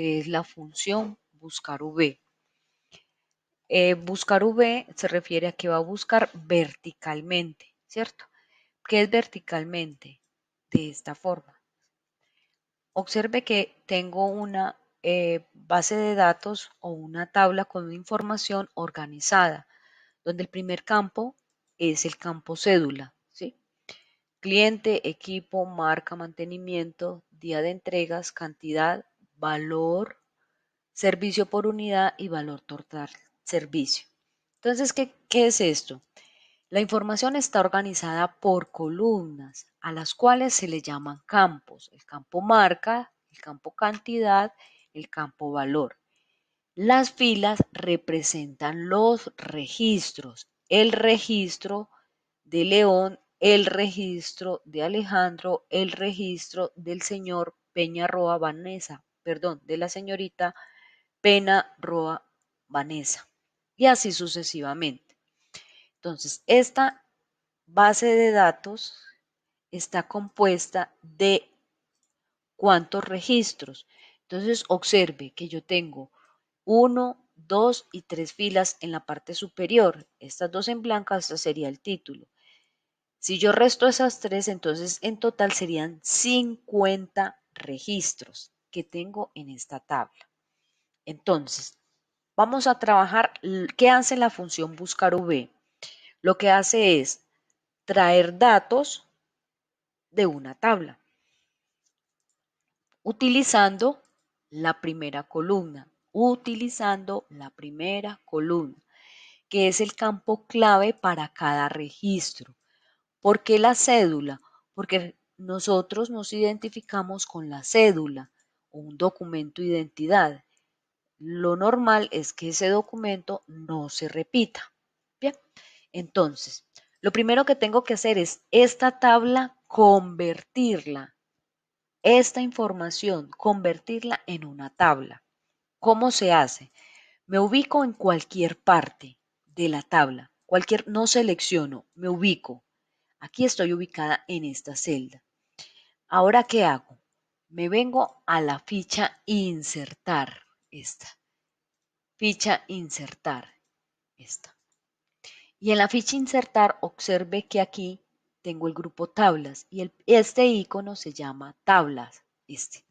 es la función buscar V. Buscar V se refiere a que va a buscar verticalmente, ¿cierto? ¿Qué es verticalmente? De esta forma. Observe que tengo una base de datos o una tabla con información organizada, donde el primer campo es el campo cédula, ¿sí? Cliente, equipo, marca, mantenimiento, día de entregas, cantidad, valor, servicio por unidad y valor total servicio. Entonces, ¿qué es esto? La información está organizada por columnas, a las cuales se le llaman campos. El campo marca, el campo cantidad, el campo valor. Las filas representan los registros. El registro de León, el registro de Alejandro, el registro del señor Peña Roa Vanessa, perdón, de la señorita Pena Roa Vanessa. Y así sucesivamente. Entonces, esta base de datos está compuesta de ¿cuántos registros? Entonces, observe que yo tengo 1, 2 y 3 filas en la parte superior. Estas dos en blanca, este sería el título. Si yo resto esas tres, entonces en total serían 50 registros que tengo en esta tabla. Entonces, vamos a trabajar. ¿Qué hace la función buscar V? Lo que hace es traer datos de una tabla utilizando la primera columna, que es el campo clave para cada registro. ¿Por qué la cédula? Porque nosotros nos identificamos con la cédula o un documento de identidad. Lo normal es que ese documento no se repita. Bien, entonces, lo primero que tengo que hacer es esta tabla convertirla, esta información, convertirla en una tabla. ¿Cómo se hace? Me ubico en cualquier parte de la tabla, no selecciono, me ubico. Aquí estoy ubicada en esta celda. Ahora, ¿qué hago? Me vengo a la ficha insertar, esta. Ficha insertar, esta. Y en la ficha insertar, observe que aquí tengo el grupo tablas y este icono se llama tablas, este.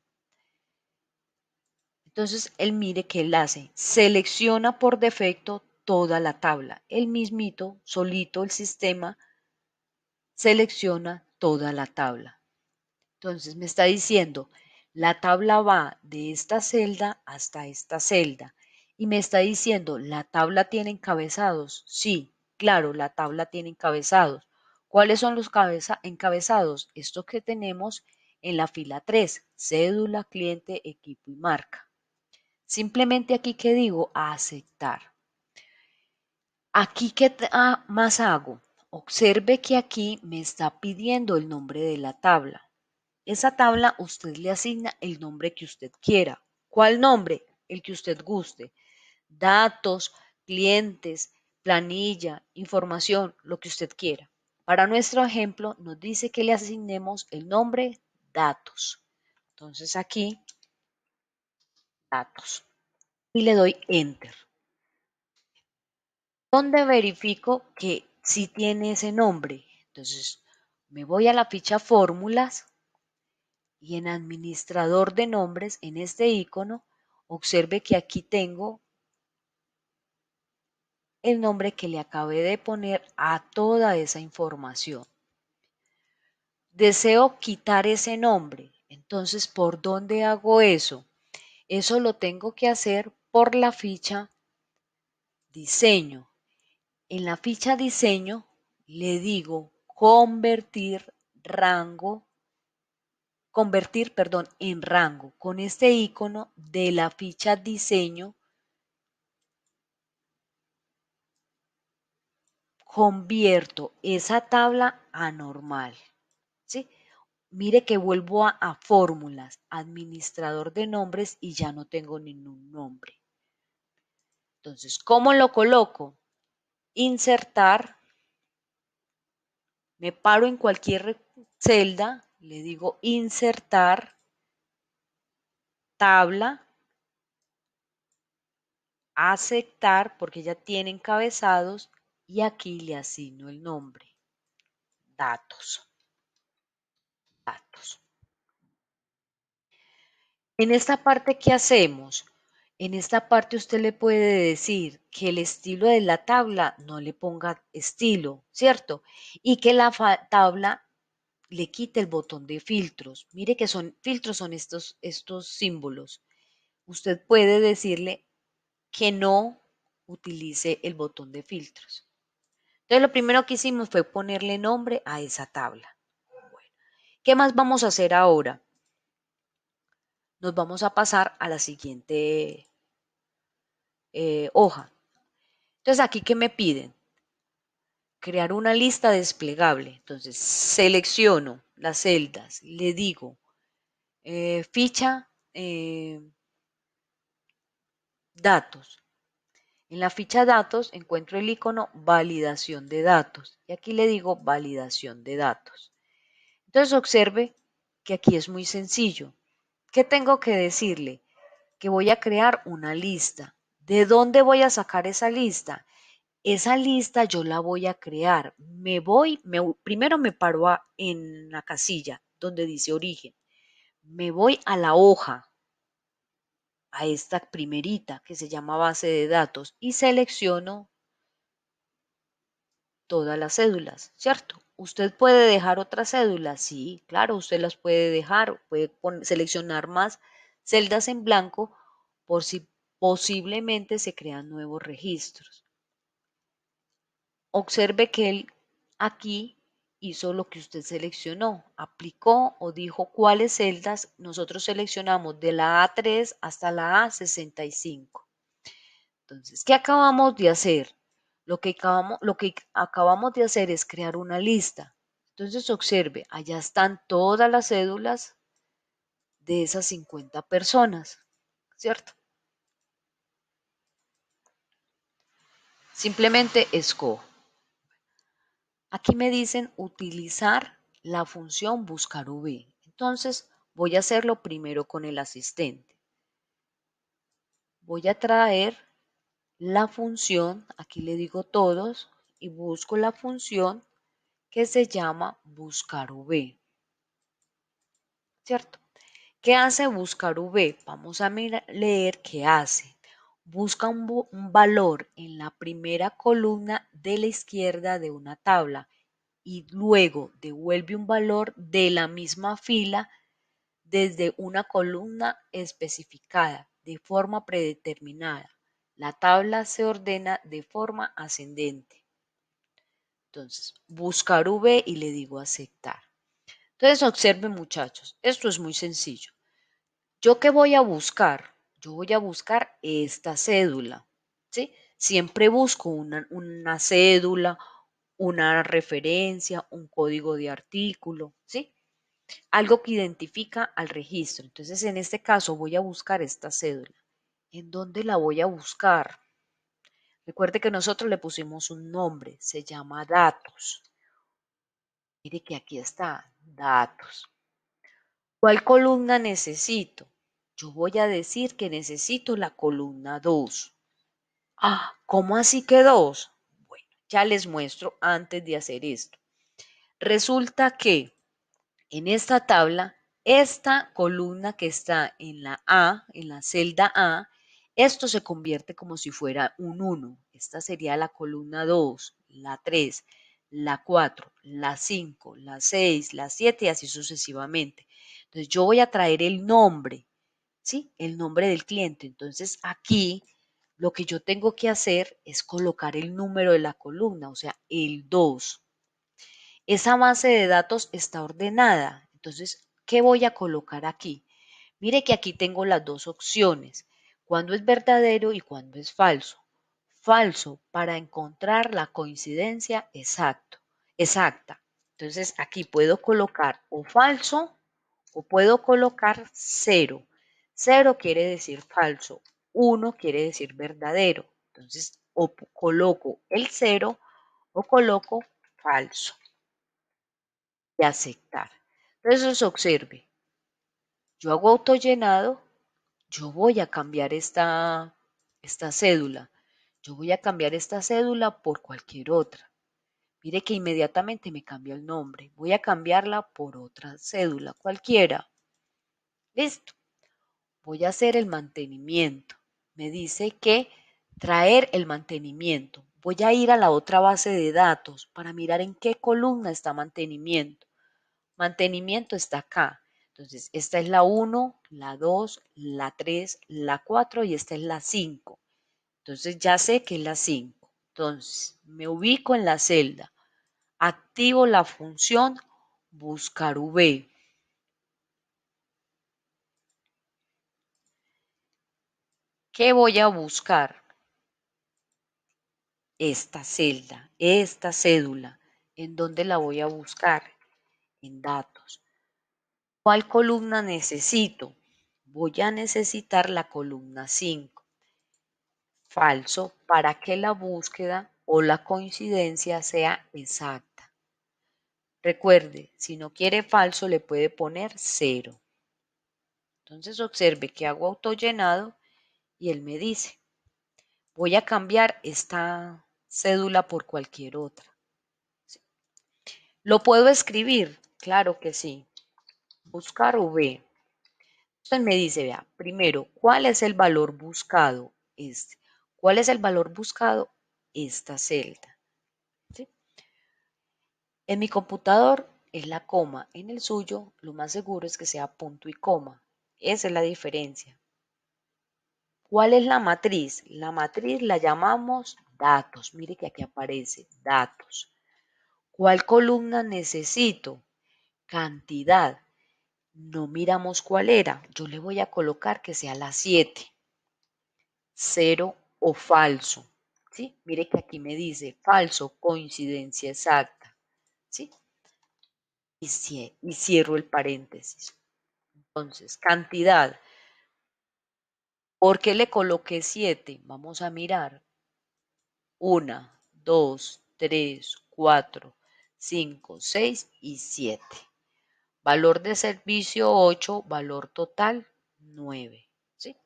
Entonces, él mire que él hace, selecciona por defecto toda la tabla. El mismito, solito el sistema, selecciona toda la tabla. Entonces, me está diciendo, la tabla va de esta celda hasta esta celda. Y me está diciendo, ¿la tabla tiene encabezados? Sí, claro, la tabla tiene encabezados. ¿Cuáles son los encabezados? Estos que tenemos en la fila 3, cédula, cliente, equipo y marca. Simplemente aquí, ¿qué digo? Aceptar. Aquí, ¿qué más hago? Observe que aquí me está pidiendo el nombre de la tabla. Esa tabla usted le asigna el nombre que usted quiera. ¿Cuál nombre? El que usted guste. Datos, clientes, planilla, información, lo que usted quiera. Para nuestro ejemplo, nos dice que le asignemos el nombre datos. Entonces aquí, datos. Y le doy enter. ¿Dónde verifico que sí tiene ese nombre? Entonces, me voy a la ficha fórmulas y en administrador de nombres, en este icono, observe que aquí tengo el nombre que le acabé de poner a toda esa información. Deseo quitar ese nombre. Entonces, ¿por dónde hago eso? Eso lo tengo que hacer por la ficha diseño. En la ficha diseño le digo convertir en rango. Con este icono de la ficha diseño convierto esa tabla a normal. ¿Sí? Mire que vuelvo a fórmulas, administrador de nombres y ya no tengo ningún nombre. Entonces, ¿cómo lo coloco? Insertar. Me paro en cualquier celda, le digo insertar, tabla, aceptar porque ya tiene encabezados y aquí le asigno el nombre, datos, datos. En esta parte, ¿qué hacemos? En esta parte usted le puede decir que el estilo de la tabla no le ponga estilo, ¿cierto? Y que la tabla le quite el botón de filtros. Mire que son filtros, son estos símbolos. Usted puede decirle que no utilice el botón de filtros. Entonces, lo primero que hicimos fue ponerle nombre a esa tabla. Bueno, ¿qué más vamos a hacer ahora? Nos vamos a pasar a la siguiente hoja. Entonces, aquí, ¿qué me piden? Crear una lista desplegable. Entonces, selecciono las celdas, le digo ficha, datos. En la ficha datos encuentro el icono validación de datos y aquí le digo validación de datos. Entonces observe que aquí es muy sencillo. ¿Qué tengo que decirle? Que voy a crear una lista. ¿De dónde voy a sacar esa lista? Esa lista yo la voy a crear. Primero me paro en la casilla donde dice origen. Me voy a la hoja, a esta primerita que se llama base de datos y selecciono todas las cédulas, ¿cierto? ¿Usted puede dejar otras cédulas? Sí, claro, usted las puede dejar, puede seleccionar más celdas en blanco por si posiblemente se crean nuevos registros. Observe que él aquí hizo lo que usted seleccionó, aplicó o dijo cuáles celdas nosotros seleccionamos de la A3 hasta la A65. Entonces, ¿qué acabamos de hacer? Lo que acabamos de hacer es crear una lista. Entonces, observe, allá están todas las cédulas de esas 50 personas, ¿cierto? Simplemente escojo. Aquí me dicen utilizar la función buscar V. Entonces, voy a hacerlo primero con el asistente. Voy a traer la función, aquí le digo todos, y busco la función que se llama buscar V, ¿cierto? ¿Qué hace buscar V? Vamos a leer qué hace. Busca un valor en la primera columna de la izquierda de una tabla y luego devuelve un valor de la misma fila desde una columna especificada de forma predeterminada. La tabla se ordena de forma ascendente. Entonces, buscar V y le digo aceptar. Entonces, observen muchachos, esto es muy sencillo. ¿Yo qué voy a buscar? Yo voy a buscar esta cédula, ¿sí? Siempre busco una cédula, una referencia, un código de artículo, ¿sí? Algo que identifica al registro. Entonces, en este caso voy a buscar esta cédula. ¿En dónde la voy a buscar? Recuerde que nosotros le pusimos un nombre, se llama datos. Mire que aquí está, datos. ¿Cuál columna necesito? Yo voy a decir que necesito la columna 2. Ah, ¿cómo así que 2? Bueno, ya les muestro antes de hacer esto. Resulta que en esta tabla, esta columna que está en la A, en la celda A, esto se convierte como si fuera un 1. Esta sería la columna 2, la 3, la 4, la 5, la 6, la 7 y así sucesivamente. Entonces yo voy a traer el nombre, ¿sí? El nombre del cliente. Entonces aquí lo que yo tengo que hacer es colocar el número de la columna, o sea, el 2. Esa base de datos está ordenada. Entonces, ¿qué voy a colocar aquí? Mire que aquí tengo las dos opciones, cuando es verdadero y cuando es falso. Falso para encontrar la coincidencia exacta. Entonces, aquí puedo colocar o falso o puedo colocar cero. Cero quiere decir falso, uno quiere decir verdadero. Entonces, o coloco el cero o coloco falso de aceptar. Entonces observe, yo hago autollenado, yo voy a cambiar esta cédula. Yo voy a cambiar esta cédula por cualquier otra. Mire que inmediatamente me cambia el nombre. Voy a cambiarla por otra cédula, cualquiera. Listo. Voy a hacer el mantenimiento. Me dice que traer el mantenimiento. Voy a ir a la otra base de datos para mirar en qué columna está mantenimiento. Mantenimiento está acá. Entonces, esta es la 1, la 2, la 3, la 4 y esta es la 5. Entonces, ya sé que es la 5. Entonces, me ubico en la celda. Activo la función buscar V. ¿Qué voy a buscar? Esta celda, esta cédula. ¿En dónde la voy a buscar? En datos. ¿Cuál columna necesito? Voy a necesitar la columna 5. Falso para que la búsqueda o la coincidencia sea exacta. Recuerde, si no quiere falso le puede poner 0. Entonces observe que hago autollenado y él me dice, voy a cambiar esta cédula por cualquier otra. ¿Sí? ¿Lo puedo escribir? Claro que sí. Buscar V. Entonces me dice, vea, primero, ¿cuál es el valor buscado? Este. ¿Cuál es el valor buscado? Esta celda. ¿Sí? En mi computador es la coma, en el suyo lo más seguro es que sea punto y coma. Esa es la diferencia. ¿Cuál es la matriz? La matriz la llamamos datos. Mire que aquí aparece datos. ¿Cuál columna necesito? Cantidad. No miramos cuál era. Yo le voy a colocar que sea la 7. Cero o falso. ¿Sí? Mire que aquí me dice falso, coincidencia exacta. ¿Sí? Y cierro el paréntesis. Entonces, cantidad. ¿Por qué le coloqué 7? Vamos a mirar. 1, 2, 3, 4, 5, 6 y 7. Valor de servicio 8, valor total 9. ¿Sí?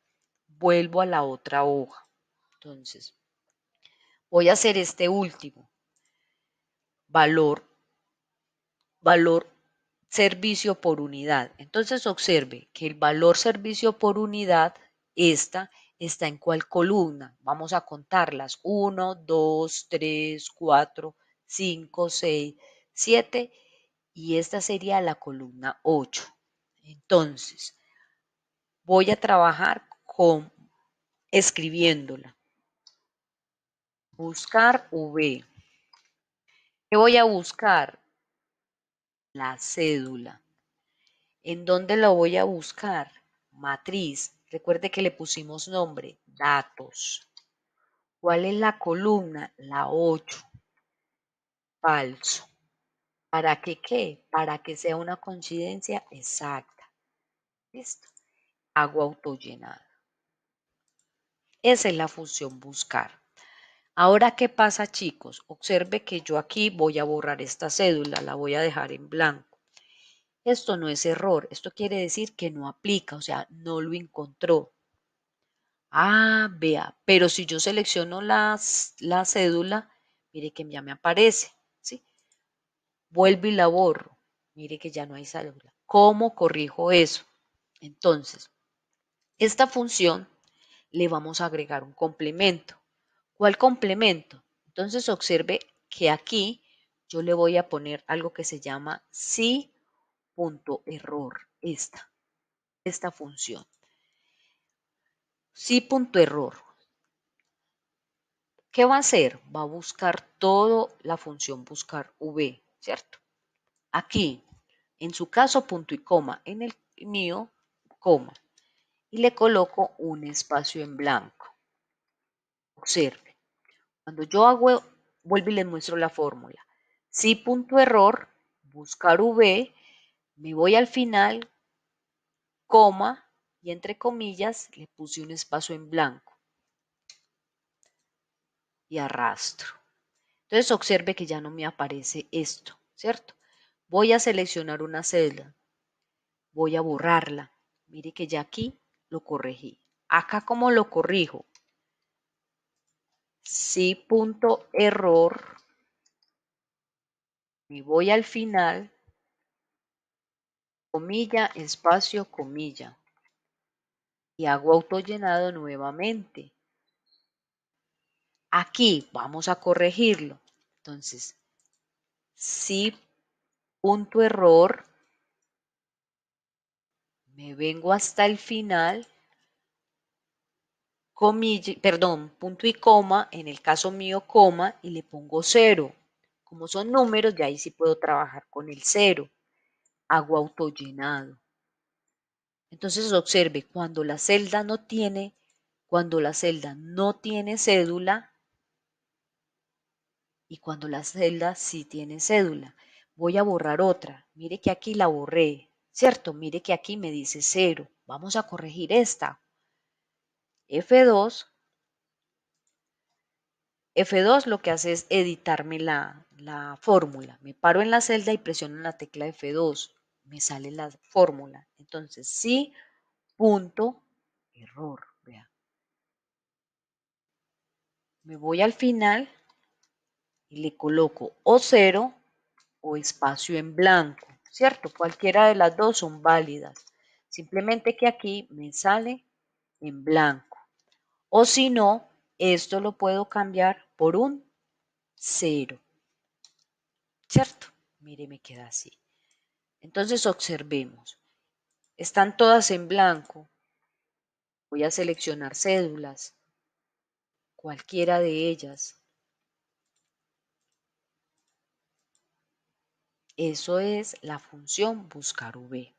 Vuelvo a la otra hoja. Entonces, voy a hacer este último. Valor servicio por unidad. Entonces observe que el valor servicio por unidad, está en cuál columna. Vamos a contarlas. 1, 2, 3, 4, 5, 6, 7 y esta sería la columna 8. Entonces, voy a trabajar con escribiéndola. Buscar V. ¿Qué voy a buscar? La cédula. ¿En dónde lo voy a buscar? Matriz. Recuerde que le pusimos nombre. Datos. ¿Cuál es la columna? La 8. Falso. ¿Para qué qué? Para que sea una coincidencia exacta. ¿Listo? Hago autollenado. Esa es la función buscar. Ahora, ¿qué pasa, chicos? Observe que yo aquí voy a borrar esta cédula, la voy a dejar en blanco. Esto no es error, esto quiere decir que no aplica, o sea, no lo encontró. Ah, vea, pero si yo selecciono la cédula, mire que ya me aparece, ¿sí? Vuelvo y la borro, mire que ya no hay cédula. ¿Cómo corrijo eso? Entonces, esta función le vamos a agregar un complemento. ¿Cuál complemento? Entonces observe que aquí yo le voy a poner algo que se llama sí.error, esta función. Sí.error. ¿Qué va a hacer? Va a buscar toda la función buscar V, ¿cierto? Aquí, en su caso, punto y coma, en el mío, coma. Y le coloco un espacio en blanco. Observe. Cuando yo hago, vuelvo y les muestro la fórmula. Sí.error, buscar V, me voy al final, coma, y entre comillas le puse un espacio en blanco y arrastro. Entonces observe que ya no me aparece esto, ¿cierto? Voy a seleccionar una celda, voy a borrarla. Mire que ya aquí lo corregí. Acá, ¿cómo lo corrijo? si punto error, me voy al final, comilla, espacio, comilla, y hago autollenado nuevamente. Aquí vamos a corregirlo. Entonces, si punto error, me vengo hasta el final, comilla, perdón, punto y coma, en el caso mío coma, y le pongo 0. Como son números, ya ahí sí puedo trabajar con el 0. Hago autollenado. Entonces observe, cuando la celda no tiene cédula y cuando la celda sí tiene cédula. Voy a borrar otra. Mire que aquí la borré, ¿cierto? Mire que aquí me dice 0. Vamos a corregir esta. F2. F2 lo que hace es editarme la fórmula. Me paro en la celda y presiono la tecla F2. Me sale la fórmula. Entonces, sí, punto, error. Vea. Me voy al final y le coloco o 0 o espacio en blanco, ¿cierto? Cualquiera de las dos son válidas. Simplemente que aquí me sale en blanco. O si no, esto lo puedo cambiar por un 0, ¿cierto? Mire, me queda así. Entonces observemos. Están todas en blanco. Voy a seleccionar cédulas, cualquiera de ellas. Eso es la función buscar V.